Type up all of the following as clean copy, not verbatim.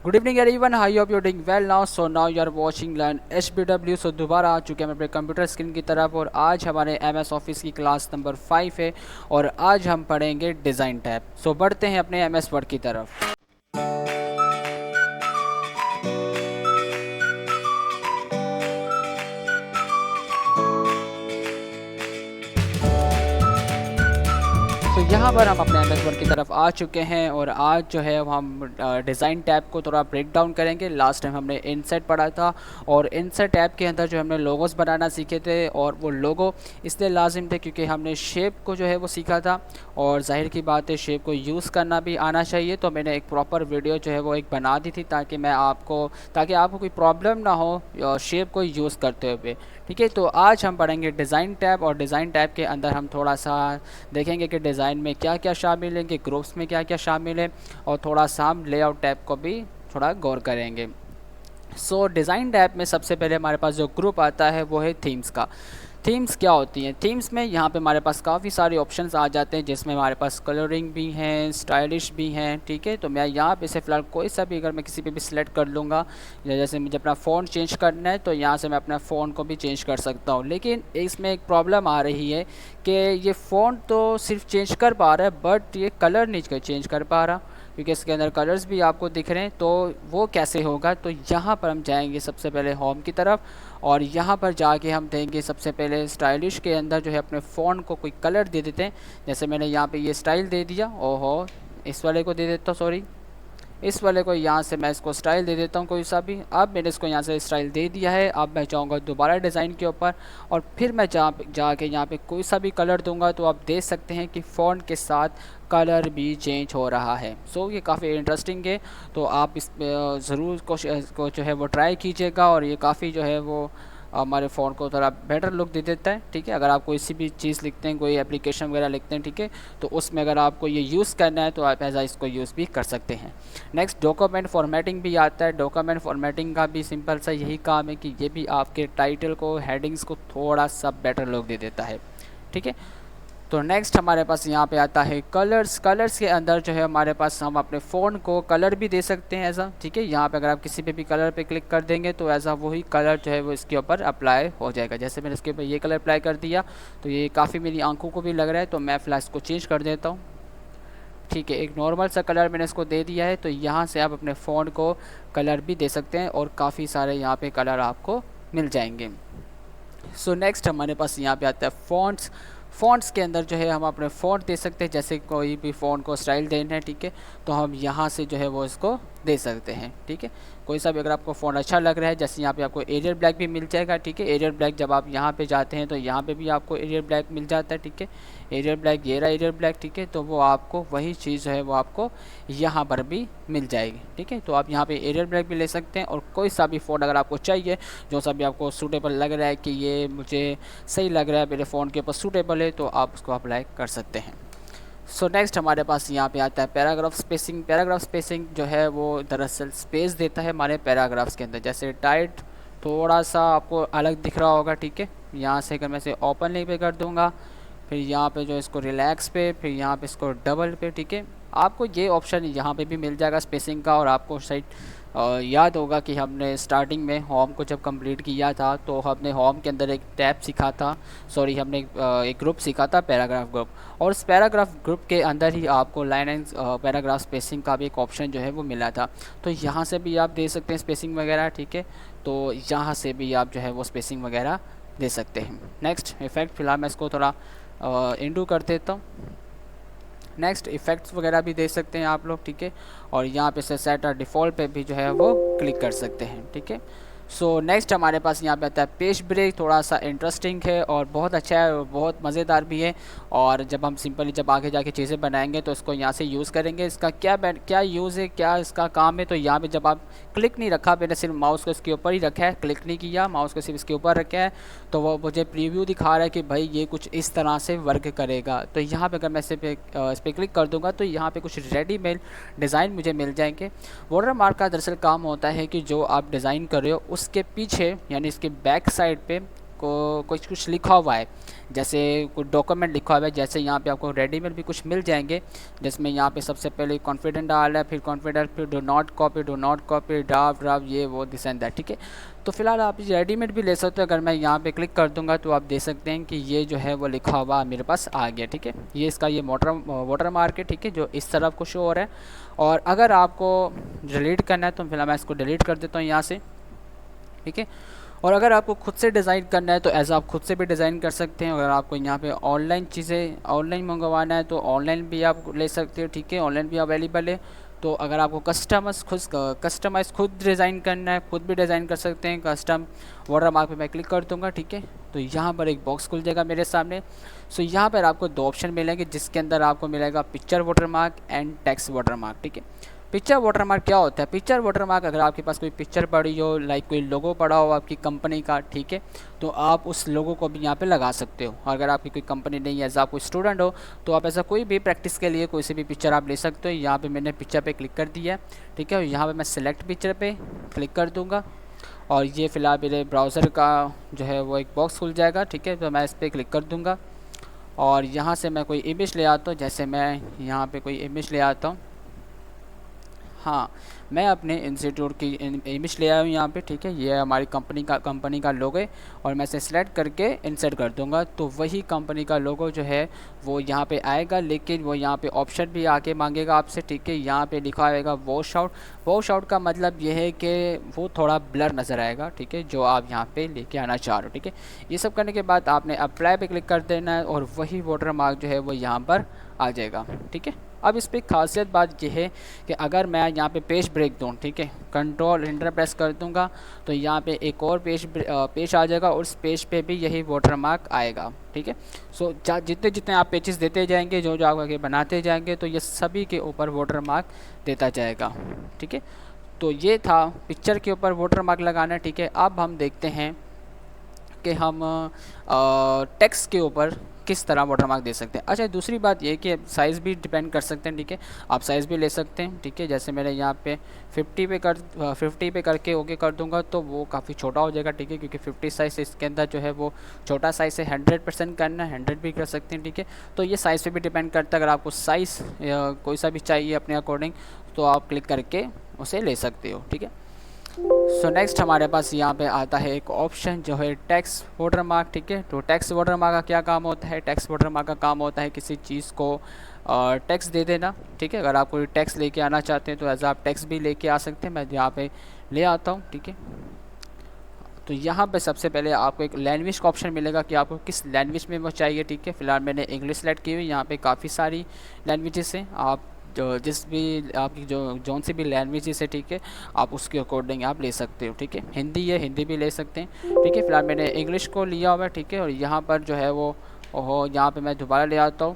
Good evening everyone, hi hope you doing well now. So now you are watching learn HBW। So दोबारा आ चुके हैं हम अपने कंप्यूटर स्क्रीन की तरफ और आज हमारे MS ऑफिस की क्लास नंबर 5 है और आज हम पढ़ेंगे डिज़ाइन टैब। सो बढ़ते हैं अपने MS वर्ड की तरफ। तो यहाँ पर हम अपने MS वर्ड की तरफ आ चुके हैं और आज जो है हम डिज़ाइन टैब को थोड़ा ब्रेक डाउन करेंगे। लास्ट टाइम हमने इनसेट पढ़ा था और इनसेट टैब के अंदर जो हमने लोगोस बनाना सीखे थे और वो लोगो इसलिए लाजिम थे क्योंकि हमने शेप को जो है वो सीखा था और जाहिर की बात है शेप को यूज़ करना भी आना चाहिए। तो मैंने एक प्रॉपर वीडियो जो है वो एक बना दी थी ताकि आपको कोई प्रॉब्लम ना हो शेप को यूज़ करते हुए। ठीक है, तो आज हम पढ़ेंगे डिज़ाइन टैब और डिज़ाइन टैब के अंदर हम थोड़ा सा देखेंगे कि डिज़ाइन में क्या क्या शामिल है, कि ग्रुप्स में क्या क्या शामिल है और थोड़ा सा हम लेआउट टैब को भी थोड़ा गौर करेंगे। सो डिज़ाइन टैब में सबसे पहले हमारे पास जो ग्रुप आता है वो है थीम्स का। थीम्स क्या होती हैं? थीम्स में यहाँ पे हमारे पास काफ़ी सारे ऑप्शंस आ जाते हैं जिसमें हमारे पास कलरिंग भी हैं, स्टाइलिश भी हैं। ठीक है, तो मैं यहाँ पे से फ़िलहाल कोई सा भी अगर मैं किसी पे भी सिलेक्ट कर लूँगा या जैसे मुझे अपना फ़ॉन्ट चेंज करना है तो यहाँ से मैं अपना फ़ॉन्ट को भी चेंज कर सकता हूँ। लेकिन इसमें एक प्रॉब्लम आ रही है कि ये फ़ॉन्ट तो सिर्फ चेंज कर पा रहा है बट ये कलर नहीं चेंज कर पा रहा, क्योंकि इसके अंदर कलर्स भी आपको दिख रहे हैं। तो वो कैसे होगा? तो यहाँ पर हम जाएंगे सबसे पहले होम की तरफ और यहाँ पर जाके हम देंगे सबसे पहले स्टाइलिश के अंदर जो है अपने फ़ॉन्ट को कोई कलर दे देते हैं। जैसे मैंने यहाँ पे ये स्टाइल दे दिया, ओहो इस वाले को दे देता हूँ, सॉरी इस वाले को यहाँ से मैं इसको स्टाइल दे देता हूँ कोई सा भी। अब मैंने इसको यहाँ से स्टाइल दे दिया है। अब मैं जाऊँगा दोबारा डिज़ाइन के ऊपर और फिर मैं जाके यहाँ पे कोई सा भी कलर दूंगा तो आप देख सकते हैं कि फ़ॉन्ट के साथ कलर भी चेंज हो रहा है। सो ये काफ़ी इंटरेस्टिंग है, तो आप इस ज़रूर को जो है वो ट्राई कीजिएगा और ये काफ़ी जो है वो हमारे फ़ोन को थोड़ा बेटर लुक दे देता है। ठीक है, अगर आप कोई सी भी चीज़ लिखते हैं, कोई एप्लीकेशन वगैरह लिखते हैं, ठीक है, तो उसमें अगर आपको ये यूज़ करना है तो आप ऐसा इसको यूज़ भी कर सकते हैं। नेक्स्ट डॉक्यूमेंट फॉर्मेटिंग भी आता है। डॉक्यूमेंट फॉर्मेटिंग का भी सिंपल सा यही काम है कि ये भी आपके टाइटल को, हेडिंग्स को थोड़ा सा बेटर लुक दे देता है। ठीक है, तो नेक्स्ट हमारे पास यहाँ पे आता है कलर्स। कलर्स के अंदर जो है हमारे पास हम अपने फ़ोन को कलर भी दे सकते हैं ऐसा। ठीक है, यहाँ पे अगर आप किसी पे भी कलर पे क्लिक कर देंगे तो ऐसा वही कलर जो है वो इसके ऊपर अप्लाई हो जाएगा। जैसे मैंने इसके ऊपर ये कलर अप्लाई कर दिया तो ये काफ़ी मेरी आंखों को भी लग रहा है, तो मैं फ़िलहाल इसको चेंज कर देता हूँ। ठीक है, एक नॉर्मल सा कलर मैंने इसको दे दिया है। तो यहाँ से आप अपने फ़ोन को कलर भी दे सकते हैं और काफ़ी सारे यहाँ पे कलर आपको मिल जाएंगे। सो नेक्स्ट हमारे पास यहाँ पे आता है फ़ॉन्ट्स। फ़ॉन्ट्स के अंदर जो है हम अपने फ़ॉन्ट दे सकते हैं, जैसे कोई भी फ़ॉन्ट को स्टाइल देना है, ठीक है, तो हम यहाँ से जो है वो इसको दे सकते हैं। ठीक है, कोई सा भी अगर आपको फ़ॉन्ट अच्छा लग रहा है, जैसे यहाँ पे आपको एरियल ब्लैक भी मिल जाएगा। ठीक है, एरियल ब्लैक जब आप यहाँ पे जाते हैं तो यहाँ पे भी आपको एरियल ब्लैक मिल जाता है। ठीक है, एरियल ब्लैक, ये रहा एरियल ब्लैक। ठीक है, तो वो आपको वही चीज़ है वो आपको यहाँ पर भी मिल जाएगी। ठीक है, तो आप यहाँ पे एरियल ब्लैक भी ले सकते हैं और कोई सा भी फ़ॉन्ट अगर आपको चाहिए, जो सा भी आपको सूटेबल लग रहा है कि ये मुझे सही लग रहा है, मेरे फ़ोन के ऊपर सूटेबल है, तो आप उसको अप्लाई कर सकते हैं। सो नेक्स्ट हमारे पास यहाँ पे आता है पैराग्राफ स्पेसिंग। पैराग्राफ स्पेसिंग जो है वो दरअसल स्पेस देता है हमारे पैराग्राफ्स के अंदर। जैसे टाइट थोड़ा सा आपको अलग दिख रहा होगा। ठीक है, यहाँ से अगर मैं इसे ओपन नहीं पे कर दूँगा, फिर यहाँ पे जो इसको रिलैक्स पे, फिर यहाँ पे इसको डबल पे, ठीक है, आपको ये ऑप्शन यहाँ पे भी मिल जाएगा स्पेसिंग का। और आपको शायद याद होगा कि हमने स्टार्टिंग में होम को जब कंप्लीट किया था तो हमने होम के अंदर एक टैब सीखा था, सॉरी हमने एक ग्रुप सीखा था, पैराग्राफ ग्रुप। और उस पैराग्राफ ग्रुप के अंदर ही आपको लाइन एंड पैराग्राफ स्पेसिंग का भी एक ऑप्शन जो है वो मिला था। तो यहाँ से भी आप दे सकते हैं स्पेसिंग वगैरह। ठीक है, तो यहाँ से भी आप जो है वो स्पेसिंग वगैरह दे सकते हैं। नेक्स्ट इफ़ेक्ट, फ़िलहाल मैं इसको थोड़ा इंडू कर देता हूँ। नेक्स्ट इफ़ेक्ट्स वगैरह भी दे सकते हैं आप लोग। ठीक है, और यहाँ पे से सेट डिफ़ॉल्ट पे भी जो है वो क्लिक कर सकते हैं। ठीक है, सो नेक्स्ट हमारे पास यहाँ पे आता है पेज ब्रेक। थोड़ा सा इंटरेस्टिंग है और बहुत अच्छा है और बहुत मज़ेदार भी है। और जब हम सिंपली जब आगे जाके चीज़ें बनाएंगे तो इसको यहाँ से यूज़ करेंगे। इसका क्या यूज़ है, क्या इसका काम है, तो यहाँ पे जब आप क्लिक नहीं रखा, मैंने सिर्फ माउस को इसके ऊपर ही रखा है, क्लिक नहीं किया, माउस को सिर्फ इसके ऊपर रखा है, तो वो मुझे प्रीव्यू दिखा रहा है कि भाई ये कुछ इस तरह से वर्क करेगा। तो यहाँ पे अगर मैं इस पर क्लिक कर दूँगा तो यहाँ पे कुछ रेडीमेड डिज़ाइन मुझे मिल जाएंगे। वाटर मार्क का दरअसल काम होता है कि जो आप डिज़ाइन कर रहे हो उसके पीछे यानी इसके बैक साइड पे आपको कुछ कुछ लिखा हुआ है, जैसे कुछ डॉक्यूमेंट लिखा हुआ है, जैसे यहाँ पे आपको रेडीमेड भी कुछ मिल जाएंगे, जिसमें यहाँ पे सबसे पहले कॉन्फिडेंट डाल है, फिर कॉन्फिडेंट, फिर डू नॉट कॉपी, ड्राफ्ट ये वो दिस एंड दैट, ठीक है। तो फिलहाल आप रेडीमेड भी ले सकते हो। अगर मैं यहाँ पे क्लिक कर दूंगा तो आप देख सकते हैं कि ये जो है वो लिखा हुआ मेरे पास आ गया, ठीक है। ये इसका ये वाटर मार्क है, ठीक है, जो इस तरफ को शो हो रहा है। और अगर आपको डिलीट करना है तो फिलहाल मैं इसको डिलीट कर देता हूँ यहाँ से, ठीक है। और अगर आपको खुद से डिज़ाइन करना है तो एज आप खुद से भी डिज़ाइन कर सकते हैं। अगर आपको यहाँ पे ऑनलाइन चीज़ें ऑनलाइन मंगवाना है तो ऑनलाइन भी आप ले सकते हो, ठीक है, ऑनलाइन भी अवेलेबल है। तो अगर आपको कस्टमाइज़ खुद डिज़ाइन करना है, खुद भी डिज़ाइन कर सकते हैं। कस्टम वाटर मार्क पे मैं क्लिक कर दूंगा, ठीक है। तो यहाँ पर एक बॉक्स खुल जाएगा मेरे सामने। सो यहाँ पर आपको दो ऑप्शन मिलेंगे, जिसके अंदर आपको मिलेगा picture water mark and text water mark, ठीक है। पिक्चर वाटरमार्क क्या होता है? पिक्चर वाटरमार्क, अगर आपके पास कोई पिक्चर पड़ी हो, लाइक कोई लोगो पड़ा हो आपकी कंपनी का, ठीक है, तो आप उस लोगो को भी यहाँ पे लगा सकते हो। अगर आपकी कोई कंपनी नहीं है, एज आप कोई स्टूडेंट हो, तो आप ऐसा कोई भी प्रैक्टिस के लिए कोई सी भी पिक्चर आप ले सकते हो। यहाँ पे मैंने पिक्चर पे क्लिक कर दिया है, ठीक है। और यहाँ पे मैं सिलेक्ट पिक्चर पे क्लिक कर दूँगा और ये फ़िलहाल मेरे ब्राउज़र का जो है वो एक बॉक्स खुल जाएगा, ठीक है। तो मैं इस पर क्लिक कर दूँगा और यहाँ से मैं कोई इमेज ले आता हूँ। जैसे मैं यहाँ पर कोई इमेज ले आता हूँ, हाँ, मैं अपने इंस्टीट्यूट की इमेज ले आया हूँ यहाँ पे, ठीक है। ये हमारी कंपनी का लोगो है और मैं इसे सेलेक्ट करके इंसर्ट कर दूँगा तो वही कंपनी का लोगो जो है वो यहाँ पे आएगा। लेकिन वो यहाँ पे ऑप्शन भी आके मांगेगा आपसे, ठीक है। यहाँ पे लिखा आएगा वॉश आउट का मतलब ये है कि वो थोड़ा ब्लर नज़र आएगा, ठीक है, जो आप यहाँ पे लेके आना चाह रहे हो, ठीक है। ये सब करने के बाद आपने अप्लाई पे क्लिक कर देना है और वही वाटर मार्क जो है वो यहाँ पर आ जाएगा, ठीक है। अब इस पर खासियत बात यह है कि अगर मैं यहाँ पे पेज ब्रेक दूँ, ठीक है, कंट्रोल एंटर प्रेस कर दूँगा तो यहाँ पे एक और पेज आ जाएगा और उस पेज पे भी यही वाटर मार्क आएगा, ठीक है। सो जितने जितने आप पेजेस देते जाएंगे, जो जो आप आगे बनाते जाएंगे, तो ये सभी के ऊपर वाटर मार्क देता जाएगा, ठीक है। तो ये था पिक्चर के ऊपर वाटर मार्क लगाना, ठीक है। अब हम देखते हैं कि हम टेक्स्ट के ऊपर किस तरह वाटरमार्क दे सकते हैं। अच्छा, दूसरी बात ये कि साइज़ भी डिपेंड कर सकते हैं, ठीक है। आप साइज़ भी ले सकते हैं, ठीक है। जैसे मैंने यहाँ पे 50 पे करके ओके कर दूंगा तो वो काफ़ी छोटा हो जाएगा, ठीक है, क्योंकि 50 साइज़ इसके अंदर जो है वो छोटा साइज़ है। 100% करना है, 100 भी कर सकते हैं, ठीक है। तो ये साइज़ पे भी डिपेंड करता है। अगर आपको साइज़ कोई सा भी चाहिए अपने अकॉर्डिंग तो आप क्लिक करके उसे ले सकते हो, ठीक है। सो नेक्स्ट हमारे पास यहाँ पे आता है एक ऑप्शन जो है टेक्स्ट वाटरमार्क, ठीक है। तो टेक्स्ट वाटरमार्क का क्या काम होता है? टेक्स्ट वाटरमार्क का काम होता है किसी चीज़ को टेक्स्ट दे देना, ठीक है। अगर आप कोई टेक्स्ट लेके आना चाहते हैं तो एज आप टेक्स्ट भी लेके आ सकते हैं। मैं यहाँ पे ले आता हूँ, ठीक है। तो यहाँ पे सबसे पहले आपको एक लैंग्वेज का ऑप्शन मिलेगा कि आपको किस लैंग्वेज में वो चाहिए, ठीक है। फिलहाल मैंने इंग्लिश सेलेक्ट की हुई। यहाँ पे काफ़ी सारी लैंग्वेजेस हैं, आप जो जिस भी आपकी जौन सी भी लैंग्वेजेस है, ठीक है, आप उसके अकॉर्डिंग आप ले सकते हो, ठीक है। हिंदी है, हिंदी भी ले सकते हैं, ठीक है। फिलहाल मैंने इंग्लिश को लिया हुआ है, ठीक है। और यहाँ पर जो है वो यहाँ पे मैं दोबारा ले आता हूँ।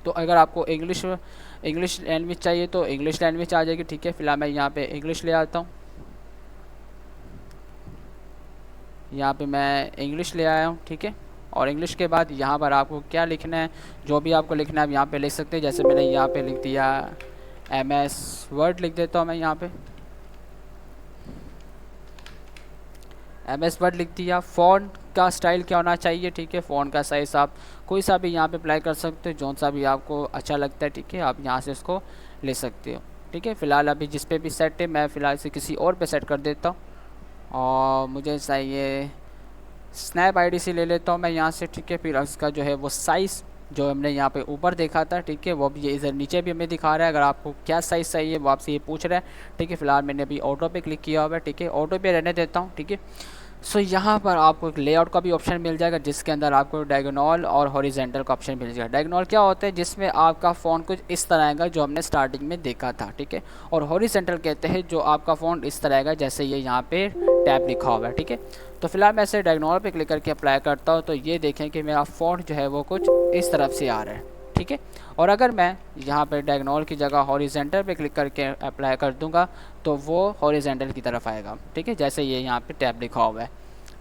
तो अगर आपको इंग्लिश लैंग्वेज चाहिए तो इंग्लिश लैंग्वेज आ जाएगी, ठीक है। फिलहाल मैं यहाँ पे इंग्लिश ले आता हूँ। यहाँ पे मैं इंग्लिश ले आया हूँ, ठीक है। और इंग्लिश के बाद यहाँ पर आपको क्या लिखना है, जो भी आपको लिखना है आप यहाँ पे लिख सकते हैं। जैसे मैंने यहाँ पे लिख दिया MS वर्ड, लिख देता हूँ मैं यहाँ पे MS वर्ड लिख दिया। फ़ॉन्ट का स्टाइल क्या होना चाहिए, ठीक है। फ़ॉन्ट का साइज़ आप कोई सा भी यहाँ पे अप्लाई कर सकते हो, जौन सा भी आपको अच्छा लगता है, ठीक है। आप यहाँ से इसको ले सकते हो, ठीक है। फ़िलहाल अभी जिस पे भी सेट है मैं फ़िलहाल से किसी और पे सेट कर देता हूँ और मुझे चाहिए स्नैप IDC ले लेता हूँ मैं यहाँ से, ठीक है। फिर इसका जो है वो साइज़ जो हमने यहाँ पे ऊपर देखा था, ठीक है, वो भी ये इधर नीचे भी हमें दिखा रहा है। अगर आपको क्या साइज़ चाहिए वो आपसे ये पूछ रहा है, ठीक है। फिलहाल मैंने अभी ऑटो पे क्लिक किया हुआ है, ठीक है, ऑटो पे रहने देता हूँ, ठीक है। सो यहाँ पर आपको एक लेआउट का भी ऑप्शन मिल जाएगा, जिसके अंदर आपको डायगोनल और हॉरिजेंटल का ऑप्शन मिल जाएगा। डायगोनल क्या होता है? जिसमें आपका फ़ॉन्ट कुछ इस तरह आएगा जो हमने स्टार्टिंग में देखा था, ठीक है। और हॉरिजेंटल कहते हैं जो आपका फ़ॉन्ट इस तरह आएगा जैसे ये यहाँ पे टैब लिखा हुआ है, ठीक है। तो फिलहाल मैं इसे डायगोनल पे क्लिक करके अप्लाई करता हूँ तो ये देखें कि मेरा फ़ॉन्ट जो है वो कुछ इस तरफ से आ रहा है, ठीक है। और अगर मैं यहाँ पर डायगोनल की जगह हॉरिजेंटल पे क्लिक करके अप्लाई कर दूँगा तो वो हॉरिजेंटल की तरफ आएगा, ठीक है, जैसे ये यहाँ पे टैब लिखा हुआ है,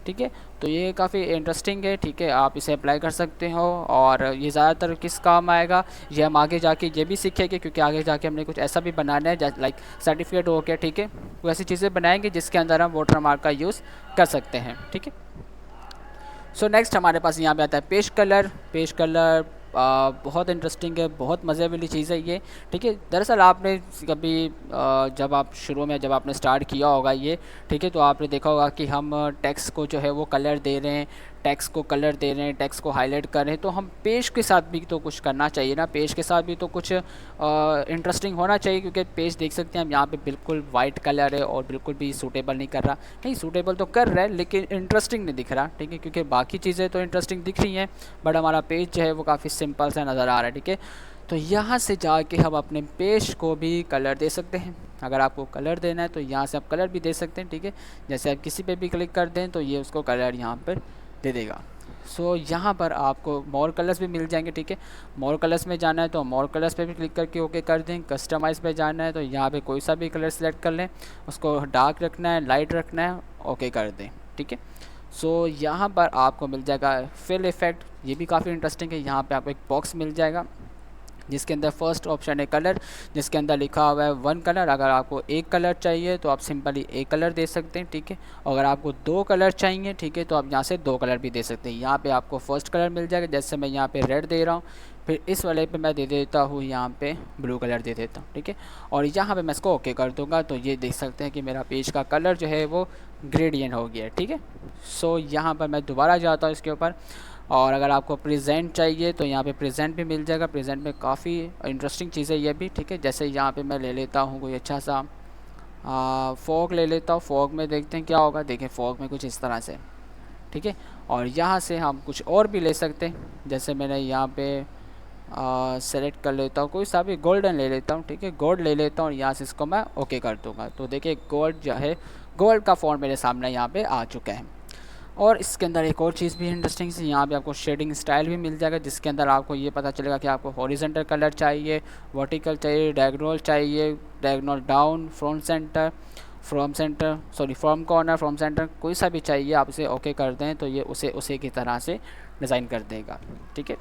ठीक है। तो ये काफ़ी इंटरेस्टिंग है, ठीक है, आप इसे अप्लाई कर सकते हो। और ये ज़्यादातर किस काम आएगा ये हम आगे जाके ये भी सीखेंगे, क्योंकि आगे जाके हमने कुछ ऐसा भी बनाना है लाइक सर्टिफिकेट हो गया, ठीक है। वो ऐसी चीज़ें बनाएंगे जिसके अंदर हम वाटरमार्क का यूज़ कर सकते हैं, ठीक है। सो नेक्स्ट हमारे पास यहाँ पे आता है पेज कलर। पेज कलर बहुत इंटरेस्टिंग है, बहुत मज़े वाली चीज़ है ये, ठीक है। दरअसल आपने कभी जब आप शुरू में जब आपने स्टार्ट किया होगा ये, ठीक है, तो आपने देखा होगा कि हम टेक्स्ट को जो है वो कलर दे रहे हैं, टेक्स्ट को कलर दे रहे हैं, टेक्स्ट को हाईलाइट कर रहे हैं, तो हम पेज के साथ भी तो कुछ करना चाहिए ना, पेज के साथ भी तो कुछ इंटरेस्टिंग होना चाहिए। क्योंकि पेज देख सकते हैं हम यहाँ पे बिल्कुल वाइट कलर है और बिल्कुल भी सूटेबल नहीं कर रहा, नहीं सूटेबल तो कर रहा है लेकिन इंटरेस्टिंग नहीं दिख रहा, ठीक है, क्योंकि बाकी चीज़ें तो इंटरेस्टिंग दिख रही हैं बट हमारा पेज जो है वो काफ़ी सिंपल सा नज़र आ रहा है, ठीक है। तो यहाँ से जाके हम अपने पेज को भी कलर दे सकते हैं। अगर आपको कलर देना है तो यहाँ से आप कलर भी दे सकते हैं, ठीक है। जैसे आप किसी पे भी क्लिक कर दें तो ये उसको कलर यहाँ पर दे देगा। सो यहाँ पर आपको मोर कलर्स भी मिल जाएंगे, ठीक है। मोर कलर्स में जाना है तो मोर कलर्स पे भी क्लिक करके ओके कर दें। कस्टमाइज़ पे जाना है तो यहाँ पे कोई सा भी कलर सेलेक्ट कर लें, उसको डार्क रखना है, लाइट रखना है, ओके कर दें, ठीक है। सो यहाँ पर आपको मिल जाएगा फिल इफ़ेक्ट, ये भी काफ़ी इंटरेस्टिंग है। यहाँ पे आपको एक बॉक्स मिल जाएगा जिसके अंदर फर्स्ट ऑप्शन है कलर, जिसके अंदर लिखा हुआ है 1 कलर। अगर आपको 1 कलर चाहिए तो आप सिंपली 1 कलर दे सकते हैं, ठीक है। अगर आपको 2 कलर चाहिए, ठीक है, तो आप यहाँ से 2 कलर भी दे सकते हैं। यहाँ पे आपको फर्स्ट कलर मिल जाएगा, जैसे मैं यहाँ पे रेड दे रहा हूँ, फिर इस वाले पे मैं दे देता हूँ यहाँ पे ब्लू कलर दे देता हूँ, ठीक है। और यहाँ पे मैं इसको ओके कर दूँगा तो ये देख सकते हैं कि मेरा पेज का कलर जो है वो ग्रेडियंट हो गया है, ठीक है। सो यहाँ पर मैं दोबारा जाता हूँ इसके ऊपर, और अगर आपको प्रेजेंट चाहिए तो यहाँ पे प्रेजेंट भी मिल जाएगा। प्रेजेंट में काफ़ी इंटरेस्टिंग चीज़ है ये भी, ठीक है। जैसे यहाँ पे मैं ले लेता हूँ कोई अच्छा सा फॉग ले लेता हूँ। फॉग में देखते हैं क्या होगा, देखें फॉग में कुछ इस तरह से, ठीक है। और यहाँ से हम कुछ और भी ले सकते हैं, जैसे मैंने यहाँ पे सेलेक्ट कर लेता हूँ कोई सा भी गोल्डन ले लेता हूँ, ठीक है, गोल्ड ले लेता हूँ। यहाँ से इसको मैं ओके कर दूँगा तो देखिए गोल्ड जो है, गोल्ड का फॉन्ट मेरे सामने यहाँ पे आ चुका है। और इसके अंदर एक और चीज़ भी इंटरेस्टिंग सी, यहाँ पे आपको शेडिंग स्टाइल भी मिल जाएगा, जिसके अंदर आपको ये पता चलेगा कि आपको हॉरिजॉन्टल कलर चाहिए, वर्टिकल चाहिए, डायगोनल चाहिए, diagonal down, from corner, from centre, कोई सा भी चाहिए आप इसे ओके कर दें तो ये उसे की तरह से डिज़ाइन कर देगा, ठीक है।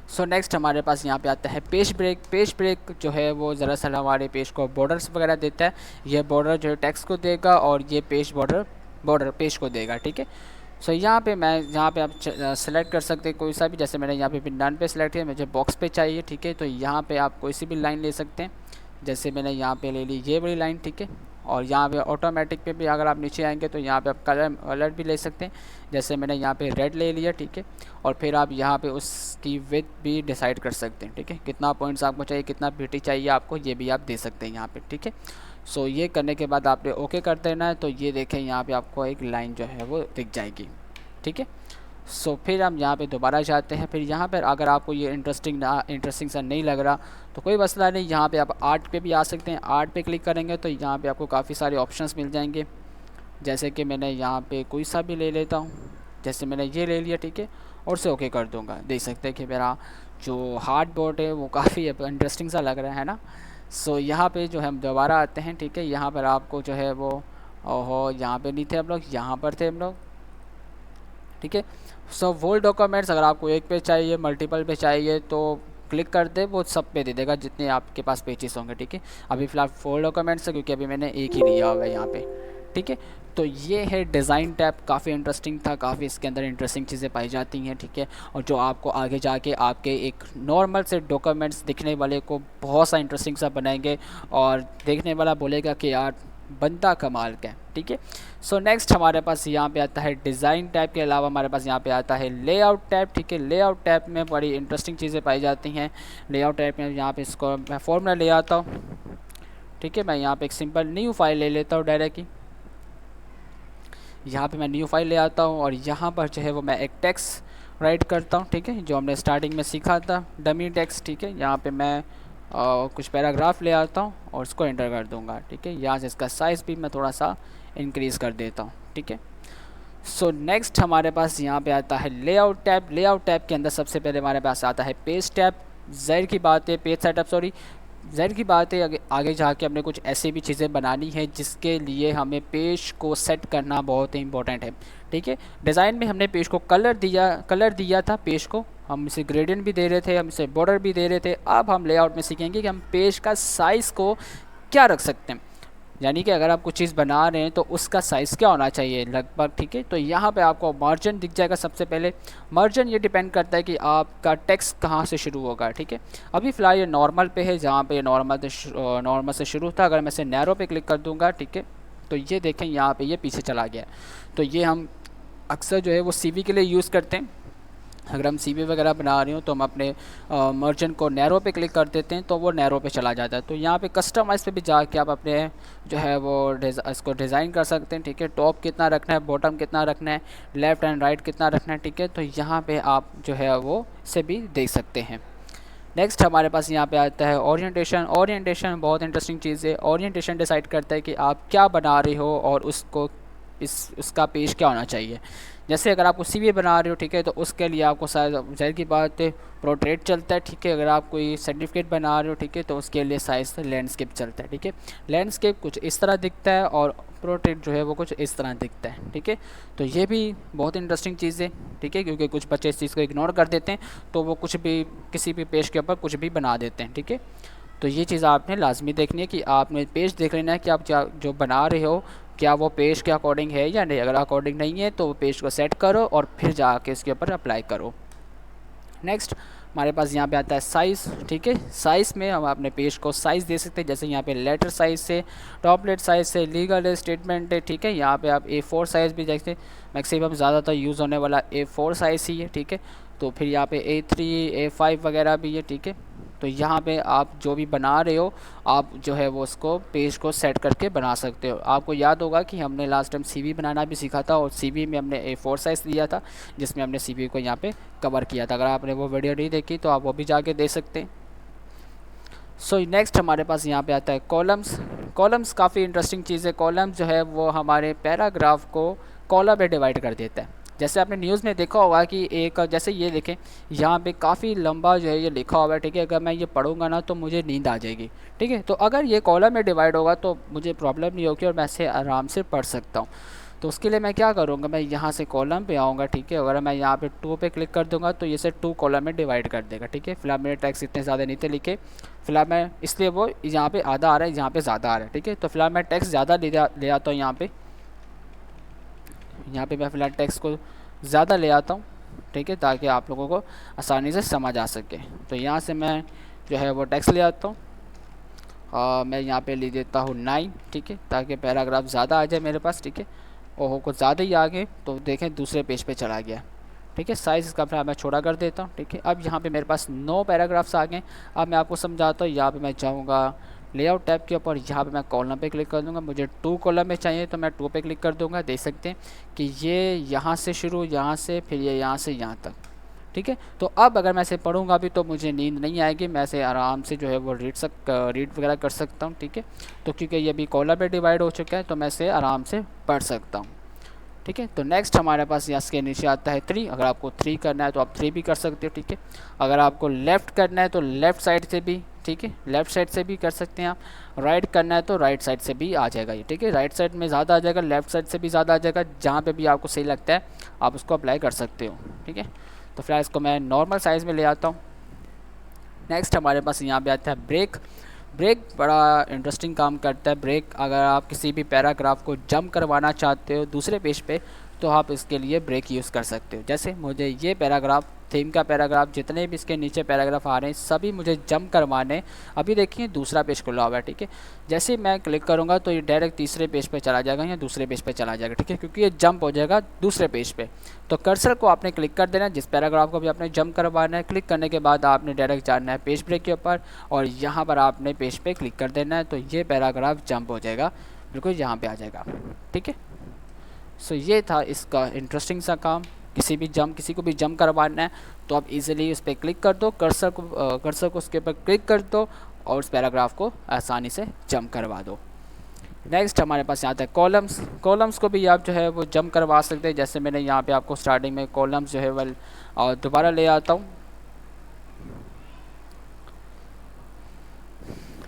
सो नेक्स्ट हमारे पास यहाँ पे आता है पेज ब्रेक। पेज ब्रेक जो है वो दरअसल हमारे पेज को बॉर्डर्स वगैरह देता है। ये बॉर्डर जो है टेक्स्ट को देगा और ये पेज बॉर्डर पेज को देगा, ठीक है। सो यहाँ पे आप सेलेक्ट कर सकते हैं कोई सा भी, जैसे मैंने यहाँ पे डन पे सेलेक्ट किया, मुझे बॉक्स पे चाहिए, ठीक है। तो यहाँ पे आप कोई सी भी लाइन ले सकते हैं, जैसे मैंने यहाँ पे ले ली ये वाली लाइन, ठीक है। और यहाँ पे ऑटोमेटिक पे भी अगर आप नीचे आएंगे तो यहाँ पे आप कलर भी ले सकते हैं, जैसे मैंने यहाँ पे रेड ले लिया, ठीक है। और फिर आप यहाँ पे उसकी विड्थ भी डिसाइड कर सकते हैं, ठीक है, कितना पॉइंट्स आपको चाहिए, कितना ब्यूटी चाहिए आपको, ये भी आप दे सकते हैं यहाँ पे, ठीक है। सो ये करने के बाद आपने ओके कर देना है तो ये देखें यहाँ पे आपको एक लाइन जो है वो दिख जाएगी, ठीक है। सो फिर हम यहाँ पे दोबारा जाते हैं। फिर यहाँ पर अगर आपको ये इंटरेस्टिंग सा नहीं लग रहा तो कोई मसला नहीं, यहाँ पे आप आर्ट पे भी आ सकते हैं। आर्ट पे क्लिक करेंगे तो यहाँ पे आपको काफ़ी सारे ऑप्शंस मिल जाएंगे, जैसे कि मैंने यहाँ पे कोई सा भी ले लेता हूँ, जैसे मैंने ये ले लिया, ठीक है, और से ओके कर दूँगा। देख सकते हैं कि मेरा जो हार्ड बोर्ड है वो काफ़ी इंटरेस्टिंग सा लग रहा है ना। सो यहाँ पे जो है हम दोबारा आते हैं, ठीक है। यहाँ पर आपको जो है वो ओहो यहाँ पे नहीं थे हम लोग, यहाँ पर थे हम लोग, ठीक है। सो वोल्ड डॉक्यूमेंट्स अगर आपको एक पे चाहिए, मल्टीपल पे चाहिए तो क्लिक कर दे, वो सब पे दे देगा जितने आपके पास पेजेस होंगे, ठीक है। अभी फ़िलहाल 4 डॉक्यूमेंट्स है क्योंकि अभी मैंने एक ही लिया हुआ है यहाँ पे, ठीक है। तो ये है डिज़ाइन टैब, काफ़ी इंटरेस्टिंग था, काफ़ी इसके अंदर इंटरेस्टिंग चीज़ें पाई जाती हैं, ठीक है। और जो आपको आगे जाके आपके एक नॉर्मल से डॉक्यूमेंट्स दिखने वाले को बहुत सा इंटरेस्टिंग सा बनाएंगे और देखने वाला बोलेगा कि यार बनता कमाल का है, ठीक है। सो नेक्स्ट हमारे पास यहाँ पे आता है डिज़ाइन टैब के अलावा हमारे पास यहाँ पे आता है लेआउट टैब, ठीक है। लेआउट टैब में बड़ी इंटरेस्टिंग चीज़ें पाई जाती हैं। लेआउट टैब में यहाँ पे इसको मैं फॉर्मूला ले आता हूँ, ठीक है। मैं यहाँ पे एक सिंपल न्यू फाइल ले लेता हूँ डायरेक्टली, यहाँ पे मैं न्यू फाइल ले आता हूँ और यहाँ पर जो है वो मैं एक टेक्स्ट राइट करता हूँ, ठीक है, जो हमने स्टार्टिंग में सीखा था डमी टेक्स्ट, ठीक है। यहाँ पे मैं कुछ पैराग्राफ ले आता हूँ और इसको एंटर कर दूँगा, ठीक है। यहाँ से इसका साइज़ भी मैं थोड़ा सा इंक्रीज़ कर देता हूँ, ठीक है। सो नेक्स्ट हमारे पास यहाँ पे आता है लेआउट टैब। लेआउट टैब के अंदर सबसे पहले हमारे पास आता है पेज टैब। ज़ाहिर की बात है पेज सेटअप, ज़ाहिर की बात है आगे जाके हमने कुछ ऐसी भी चीज़ें बनानी है जिसके लिए हमें पेज को सेट करना बहुत ही इंपॉर्टेंट है, ठीक है। डिज़ाइन में हमने पेज को कलर दिया था, पेज को हम इसे ग्रेडियंट भी दे रहे थे, हम इसे बॉर्डर भी दे रहे थे। अब हम लेआउट में सीखेंगे कि हम पेज का साइज़ को क्या रख सकते हैं। यानी कि अगर आप कुछ चीज़ बना रहे हैं तो उसका साइज़ क्या होना चाहिए लगभग, ठीक है। तो यहाँ पे आपको मार्जिन दिख जाएगा सबसे पहले। मार्जिन ये डिपेंड करता है कि आपका टेक्स्ट कहाँ से शुरू होगा, ठीक है। अभी फ़िलहाल ये नॉर्मल पे है, जहाँ पे नॉर्मल से शुरू था। अगर मैं इसे नैरो पे क्लिक कर दूँगा, ठीक है, तो ये देखें यहाँ पे ये पीछे चला गया। तो ये हम अक्सर जो है वो सीवी के लिए यूज़ करते हैं। अगर हम सीवी वगैरह बना रहे हो तो हम अपने मर्जन को नैरो पे क्लिक कर देते हैं तो वो नैरो पे चला जाता है। तो यहाँ पे कस्टमाइज़ पे भी जाके आप अपने जो है वो इसको डिज़ाइन कर सकते हैं, ठीक है। टॉप कितना रखना है, बॉटम कितना रखना है, लेफ़्ट एंड राइट कितना रखना है, ठीक है। तो यहाँ पे आप जो है वो इसे भी देख सकते हैं। नेक्स्ट हमारे पास यहाँ पे आता है ओरिएंटेशन। ओरिएंटेशन बहुत इंटरेस्टिंग चीज़ है। ओरिएंटेशन डिसाइड करता है कि आप क्या बना रहे हो और उसको उसका पेज क्या होना चाहिए। जैसे अगर आपको सीवी बना रहे हो, ठीक है, तो उसके लिए आपको ज़ाहिर की बात है पोर्ट्रेट चलता है, ठीक है। अगर आप कोई सर्टिफिकेट बना रहे हो, ठीक है, तो उसके लिए साइज लैंडस्केप चलता है, ठीक है। लैंडस्केप कुछ इस तरह दिखता है और पोर्ट्रेट जो है वो कुछ इस तरह दिखता है, ठीक है। तो ये भी बहुत इंटरेस्टिंग चीज़ है, ठीक है, क्योंकि कुछ बच्चे इस चीज़ को इग्नोर कर देते हैं तो वो कुछ भी किसी भी पेज के ऊपर कुछ भी बना देते हैं, ठीक है। तो ये चीज़ आपने लाजमी देखनी है कि आपने पेज देख लेना है कि आप जो बना रहे हो क्या वो पेज के अकॉर्डिंग है या नहीं। अगर अकॉर्डिंग नहीं है तो वो पेज को सेट करो और फिर जाके इसके ऊपर अप्लाई करो। नेक्स्ट हमारे पास यहाँ पे आता है साइज़, ठीक है। साइज़ में हम अपने पेज को साइज़ दे सकते हैं, जैसे यहाँ पे लेटर साइज़ से, टॉपलेट साइज़ से, लीगल स्टेटमेंट है, ठीक है। यहाँ पे आप A4 साइज़ भी देखते, मैक्सिमम ज़्यादातर यूज़ होने वाला A4 साइज़ ही है, ठीक है। तो फिर यहाँ पे A3 A5 वगैरह भी है, ठीक है। तो यहाँ पे आप जो भी बना रहे हो आप जो है वो उसको पेज को सेट करके बना सकते हो। आपको याद होगा कि हमने लास्ट टाइम सीवी बनाना भी सीखा था और सीवी में हमने A4 साइज़ दिया था जिसमें हमने सीवी को यहाँ पे कवर किया था। अगर आपने वो वीडियो नहीं देखी तो आप वो भी जाके देख सकते हैं। सो नेक्स्ट हमारे पास यहाँ पे आता है कॉलम्स। कॉलम्स काफ़ी इंटरेस्टिंग चीज़ है। कॉलम्स जो है वो हमारे पैराग्राफ को कॉलम में डिवाइड कर देता है। जैसे आपने न्यूज़ में देखा होगा कि एक जैसे ये देखें यहाँ पे काफ़ी लंबा जो है ये लिखा हुआ है, ठीक है। अगर मैं ये पढ़ूंगा ना तो मुझे नींद आ जाएगी, ठीक है। तो अगर ये कॉलम में डिवाइड होगा तो मुझे प्रॉब्लम नहीं होगी और मैं इसे आराम से पढ़ सकता हूँ। तो उसके लिए मैं क्या करूँगा, मैं यहाँ से कॉलम पे आऊँगा, ठीक है। अगर मैं यहाँ पे 2 पे क्लिक कर दूँगा तो ये से 2 कॉलम में डिवाइड कर देगा, ठीक है। फिलहाल मेरे टैक्स इतने ज़्यादा नहीं थे लिखे, फिलहाल मैं इसलिए वो यहाँ पे आधा आ रहा है, यहाँ पे ज़्यादा आ रहा है, ठीक है। तो फिलहाल मैं टैक्स ज़्यादा ले आता हूँ यहाँ पे मैं फ़िलहाल टैक्स को ज़्यादा ले आता हूँ, ठीक है, ताकि आप लोगों को आसानी से समझ आ सके। तो यहाँ से मैं जो है वो टैक्स ले आता हूँ, मैं यहाँ पे ले देता हूँ 9, ठीक है, ताकि पैराग्राफ ज़्यादा आ जाए मेरे पास, ठीक है। ओहो कुछ ज़्यादा ही आ गए तो देखें दूसरे पेज पे चला गया, ठीक है। साइज़ इसका फिर मैं छोटा कर देता हूँ, ठीक है। अब यहाँ पे मेरे पास 9 पैराग्राफ्स आ गए। अब मैं आपको समझाता हूँ। यहाँ पे मैं जाऊँगा लेआउट टैब के ऊपर, यहाँ पे मैं कॉलम पे क्लिक कर दूँगा। मुझे 2 कॉलम में चाहिए तो मैं 2 पे क्लिक कर दूँगा। देख सकते हैं कि ये यहाँ से शुरू, यहाँ से, फिर ये यहाँ से यहाँ तक, ठीक है। तो अब अगर मैं इसे पढ़ूंगा भी तो मुझे नींद नहीं आएगी, मैं इसे आराम से जो है वो रीड वगैरह कर सकता हूँ, ठीक है। तो क्योंकि ये भी कॉलम पे डिवाइड हो चुका है तो मैं इसे आराम से पढ़ सकता हूँ, ठीक है। तो नेक्स्ट हमारे पास यहाँ इसके नीचे आता है 3। अगर आपको 3 करना है तो आप 3 भी कर सकते हो, ठीक है। अगर आपको लेफ़्ट करना है तो लेफ़्ट साइड से भी, ठीक है, लेफ़्ट साइड से भी कर सकते हैं आप। राइट करना है तो राइट साइड से भी आ जाएगा ये, ठीक है। राइट साइड में ज़्यादा आ जाएगा, लेफ़्ट साइड से भी ज़्यादा आ जाएगा, जहाँ पे भी आपको सही लगता है आप उसको अप्लाई कर सकते हो, ठीक है। तो फिलहाल इसको मैं नॉर्मल साइज़ में ले आता हूँ। नेक्स्ट हमारे पास यहाँ पे आता है ब्रेक। ब्रेक बड़ा इंटरेस्टिंग काम करता है। ब्रेक अगर आप किसी भी पैराग्राफ को जंप करवाना चाहते हो दूसरे पेज पे तो आप इसके लिए ब्रेक यूज़ कर सकते हो। जैसे मुझे ये पैराग्राफ, थीम का पैराग्राफ, जितने भी इसके नीचे पैराग्राफ आ रहे हैं सभी मुझे जंप करवाने। अभी देखिए दूसरा पेज खुला हुआ है, ठीक है। जैसे ही मैं क्लिक करूँगा तो ये डायरेक्ट तीसरे पेज पे चला जाएगा या दूसरे पेज पे चला जाएगा, ठीक है, क्योंकि ये जंप हो जाएगा दूसरे पेज पे। तो कर्सर को आपने क्लिक कर देना है, जिस पैराग्राफ को भी आपने जंप करवाना है। क्लिक करने के बाद आपने डायरेक्ट जाना है पेज ब्रेक के ऊपर और यहाँ पर आपने पेज पे क्लिक कर देना है, तो ये पैराग्राफ जंप हो जाएगा, बिल्कुल यहाँ पे आ जाएगा, ठीक है। सो ये था इसका इंटरेस्टिंग सा काम। किसी को भी जंप करवाना है तो आप इजीली उस पर क्लिक कर दो, कर्सर को उसके ऊपर क्लिक कर दो और उस पैराग्राफ को आसानी से जंप करवा दो। नेक्स्ट हमारे पास यहाँ आता है कॉलम्स। कॉलम्स को भी आप जो है वो जंप करवा सकते हैं। जैसे मैंने यहाँ पे आपको स्टार्टिंग में कॉलम्स जो है वह दोबारा ले आता हूँ।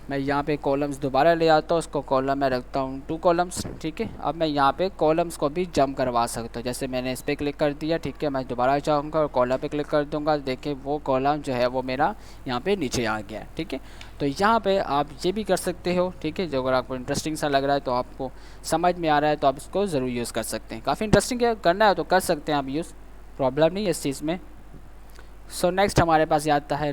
मैं यहाँ पे कॉलम्स दोबारा ले आता हूँ, उसको कॉलम में रखता हूँ 2 कॉलम्स, ठीक है। अब मैं यहाँ पे कॉलम्स को भी जंप करवा सकता हूँ, जैसे मैंने इस पर क्लिक कर दिया, ठीक है। मैं दोबारा जाऊँगा और कॉलम पे क्लिक कर दूँगा, देखिए वो कॉलम जो है वो मेरा यहाँ पे नीचे आ गया है, ठीक है। तो यहाँ पे आप ये भी कर सकते हो, ठीक है। जो अगर आपको इंटरेस्टिंग सा लग रहा है, तो आपको समझ में आ रहा है, तो आप इसको ज़रूर यूज़ कर सकते हैं। काफ़ी इंटरेस्टिंग है, करना है तो कर सकते हैं आप यूज़, प्रॉब्लम नहीं है इस चीज़ में। सो नेक्स्ट हमारे पास ये आता है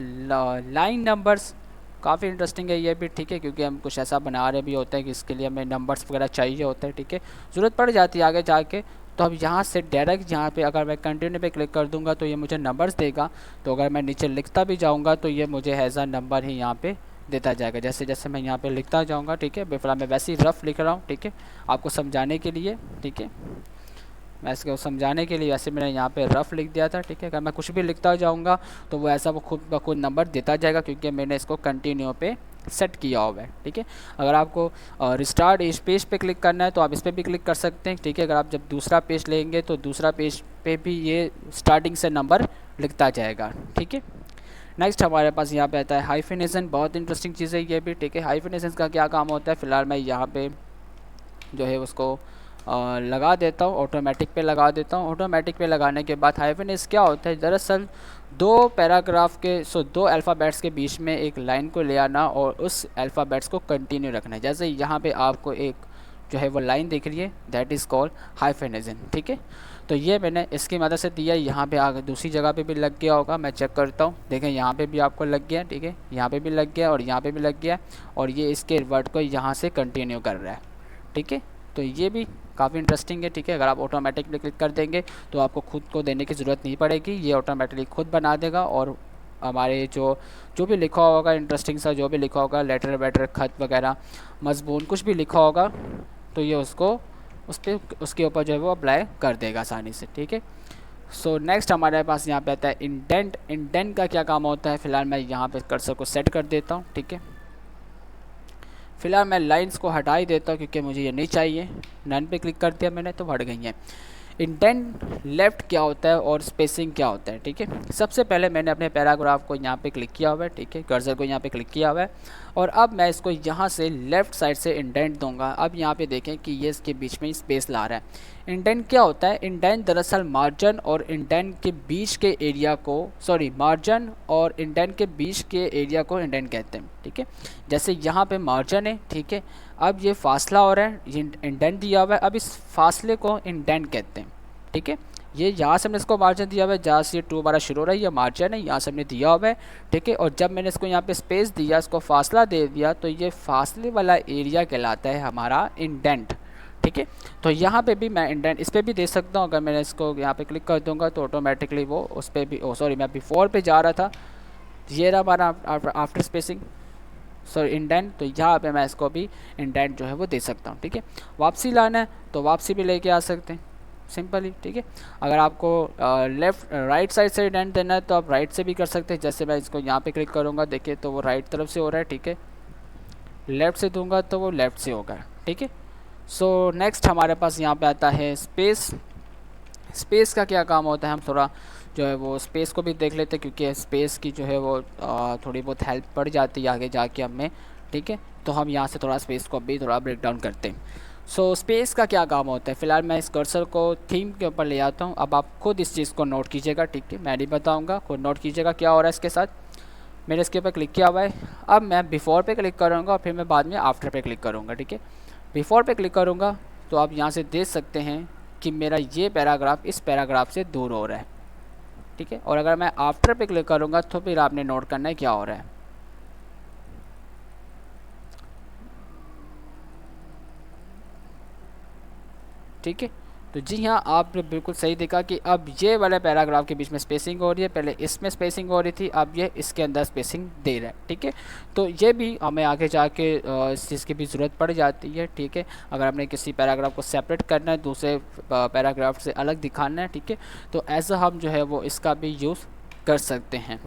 लाइन नंबर्स। काफ़ी इंटरेस्टिंग है ये भी, ठीक है, क्योंकि हम कुछ ऐसा बना रहे भी होते हैं कि इसके लिए हमें नंबर्स वगैरह चाहिए होते हैं, ठीक है। ज़रूरत पड़ जाती है आगे जाके। तो अब यहाँ से डायरेक्ट यहाँ पे अगर मैं कंटिन्यू पे क्लिक कर दूंगा तो ये मुझे नंबर्स देगा। तो अगर मैं नीचे लिखता भी जाऊँगा तो ये मुझे एज अ नंबर ही यहाँ पे देता जाएगा, जैसे जैसे मैं यहाँ पे लिखता जाऊँगा, ठीक है। फिलहाल मैं वैसे ही रफ लिख रहा हूँ, ठीक है, आपको समझाने के लिए, ठीक है। मैं इसको समझाने के लिए वैसे मैंने यहाँ पे रफ लिख दिया था, ठीक है। अगर मैं कुछ भी लिखता जाऊँगा तो वो ऐसा वो खुद ब खुद नंबर देता जाएगा, क्योंकि मैंने इसको कंटिन्यू पे सेट किया हुआ है, ठीक है। अगर आपको रिस्टार्ट इस पेज पे क्लिक करना है तो आप इस पर भी क्लिक कर सकते हैं, ठीक है। अगर आप जब दूसरा पेज लेंगे तो दूसरा पेज पे भी ये स्टार्टिंग से नंबर लिखता जाएगा, ठीक है। नेक्स्ट हमारे पास यहाँ पे आता है हाइफिनेशन। बहुत इंटरेस्टिंग चीज़ है ये भी, ठीक है। हाइफिनेशन का क्या काम होता है, फ़िलहाल मैं यहाँ पे जो है उसको लगा देता हूँ, ऑटोमेटिक पे लगा देता हूँ। ऑटोमेटिक पे लगाने के बाद हाइफिनेशन क्या होता है, दरअसल 2 पैराग्राफ के 2 अल्फ़ाबेट्स के बीच में एक लाइन को ले आना और उस अल्फ़ाबेट्स को कंटिन्यू रखना है। जैसे यहाँ पे आपको एक जो है वो लाइन दिख रही है, दैट इज़ कॉल्ड हाइफिनेशन, ठीक है। तो ये मैंने इसकी मदद से दिया। यहाँ पे आगे दूसरी जगह पे भी लग गया होगा, मैं चेक करता हूँ, देखें यहाँ पे भी आपको लग गया, ठीक है। यहाँ पे भी लग गया और यहाँ पे भी लग गया, और ये इसके वर्ड को यहाँ से कंटिन्यू कर रहा है, ठीक है। तो ये भी काफ़ी इंटरेस्टिंग है, ठीक है। अगर आप ऑटोमेटिकली क्लिक कर देंगे तो आपको खुद को देने की ज़रूरत नहीं पड़ेगी, ये ऑटोमेटिकली खुद बना देगा। और हमारे जो भी लिखा होगा इंटरेस्टिंग सा, जो भी लिखा होगा, लेटर वेटर, खत वगैरह, मजमून, कुछ भी लिखा होगा, तो ये उसको उसके ऊपर जो है वो अप्लाई कर देगा आसानी से, ठीक है। सो नेक्स्ट हमारे पास यहाँ पे आता है इंडेंट। इंडेंट का क्या काम होता है, फ़िलहाल मैं यहाँ पे कर्सर को सेट कर देता हूँ, ठीक है। फ़िलहाल मैं लाइंस को हटा ही देता हूँ क्योंकि मुझे ये नहीं चाहिए। नन पे क्लिक कर दिया मैंने तो हट गई हैं। इंडेंट लेफ़्ट क्या होता है और स्पेसिंग क्या होता है, ठीक है। सबसे पहले मैंने अपने पैराग्राफ को यहाँ पे क्लिक किया हुआ है, ठीक है, कर्सर को यहाँ पे क्लिक किया हुआ है, और अब मैं इसको यहाँ से लेफ़्ट साइड से इंडेंट दूंगा। अब यहाँ पे देखें कि ये इसके बीच में स्पेस ला रहा है। इंडेंट क्या होता है, इंडेंट दरअसल मार्जिन और इंडेंट के बीच के एरिया को, मार्जिन और इंडेंट के बीच के एरिया को इंडेंट कहते हैं, ठीक है। जैसे यहाँ पे मार्जिन है, ठीक है, अब ये फासला हो रहा है, ये इंडेंट दिया हुआ है, अब इस फासले को इंडेंट कहते हैं, ठीक है। ये यहाँ से हमने इसको मार्जिन दिया हुआ है, जहाँ से 2 हमारा शुरू हो रहा है, ये मार्जिन है, यहाँ से हमने दिया हुआ है, ठीक है। और जब मैंने इसको यहाँ पे स्पेस दिया, इसको फासला दे दिया, तो ये फासले वाला एरिया कहलाता है हमारा इंडेंट, ठीक है। तो यहाँ पे भी मैं इंडेंट इस पर भी दे सकता हूँ। अगर मैंने इसको यहाँ पे क्लिक कर दूंगा तो ऑटोमेटिकली वो उस पर भी, मैं बिफोर पे जा रहा था, ये रहा हमारा आफ्टर स्पेसिंग, इंडेंट। तो यहाँ पे मैं इसको भी इंडेंट जो है वो दे सकता हूँ, ठीक है। वापसी लाना है तो वापसी भी लेके आ सकते हैं सिंपली, ठीक है। अगर आपको लेफ़्ट राइट साइड से इंडेंट देना है तो आप राइट से भी कर सकते हैं। जैसे मैं इसको यहाँ पे क्लिक करूँगा, देखिए तो वो राइट तरफ से हो रहा है, ठीक है। लेफ़्ट से दूंगा तो वो लेफ़्ट से होगा, ठीक है। सो नेक्स्ट हमारे पास यहाँ पे आता है स्पेस। स्पेस का क्या काम होता है, हम थोड़ा जो है वो स्पेस को भी देख लेते हैं, क्योंकि स्पेस की जो है वो थोड़ी बहुत हेल्प पड़ जाती है आगे जाके हमें, ठीक है। तो हम यहाँ से थोड़ा स्पेस को भी थोड़ा ब्रेक डाउन करते हैं। सो स्पेस का क्या काम होता है, फ़िलहाल मैं इस कर्सर को थीम के ऊपर ले आता हूँ। अब आप खुद इस चीज़ को नोट कीजिएगा, ठीक है, मैं नहीं बताऊँगा, खुद नोट कीजिएगा क्या हो रहा है इसके साथ। मैंने इसके ऊपर क्लिक किया हुआ है। अब मैं बिफोर पे क्लिक करूँगा और फिर मैं बाद में आफ्टर पे क्लिक करूँगा, ठीक है। बिफोर पे क्लिक करूँगा तो आप यहाँ से देख सकते हैं कि मेरा ये पैराग्राफ इस पैराग्राफ से दूर हो रहा है, ठीक है। और अगर मैं आफ्टर पे क्लिक करूँगा तो फिर आपने नोट करना है क्या हो रहा है, ठीक है। तो जी हाँ, आपने बिल्कुल सही देखा कि अब ये वाले पैराग्राफ के बीच में स्पेसिंग हो रही है, पहले इसमें स्पेसिंग हो रही थी, अब ये इसके अंदर स्पेसिंग दे रहा है, ठीक है। तो ये भी हमें आगे जाके इस चीज़ की भी ज़रूरत पड़ जाती है, ठीक है। अगर हमने किसी पैराग्राफ को सेपरेट करना है, दूसरे पैराग्राफ से अलग दिखाना है, ठीक है, तो ऐसा हम जो है वो इसका भी यूज़ कर सकते हैं।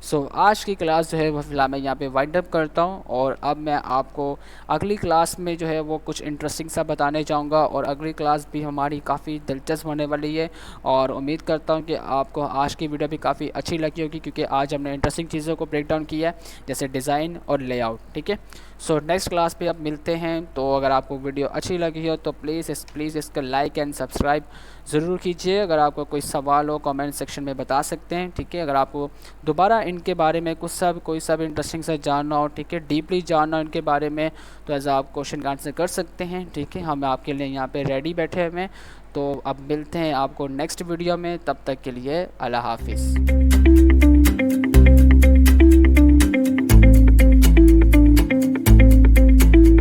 सो आज की क्लास जो है वो फिलहाल मैं यहाँ पे वाइंड अप करता हूँ, और अब मैं आपको अगली क्लास में जो है वो कुछ इंटरेस्टिंग सा बताने जाऊँगा, और अगली क्लास भी हमारी काफ़ी दिलचस्प होने वाली है। और उम्मीद करता हूँ कि आपको आज की वीडियो भी काफ़ी अच्छी लगी होगी, क्योंकि आज हमने इंटरेस्टिंग चीज़ों को ब्रेक डाउन किया है, जैसे डिज़ाइन और लेआउट। ठीक है, सो नेक्स्ट क्लास पे अब मिलते हैं। तो अगर आपको वीडियो अच्छी लगी हो तो प्लीज़ इसका लाइक एंड सब्सक्राइब ज़रूर कीजिए। अगर आपको कोई सवाल हो कमेंट सेक्शन में बता सकते हैं। ठीक है, अगर आपको दोबारा इनके बारे में कोई सब इंटरेस्टिंग सा जानना हो, ठीक है, डीपली जानना हो इनके बारे में, तो एज आप क्वेश्चन का आंसर कर सकते हैं। ठीक है, हम आपके लिए यहाँ पे रेडी बैठे हुए हैं। तो अब मिलते हैं आपको नेक्स्ट वीडियो में, तब तक के लिए अल्लाह हाफिज़।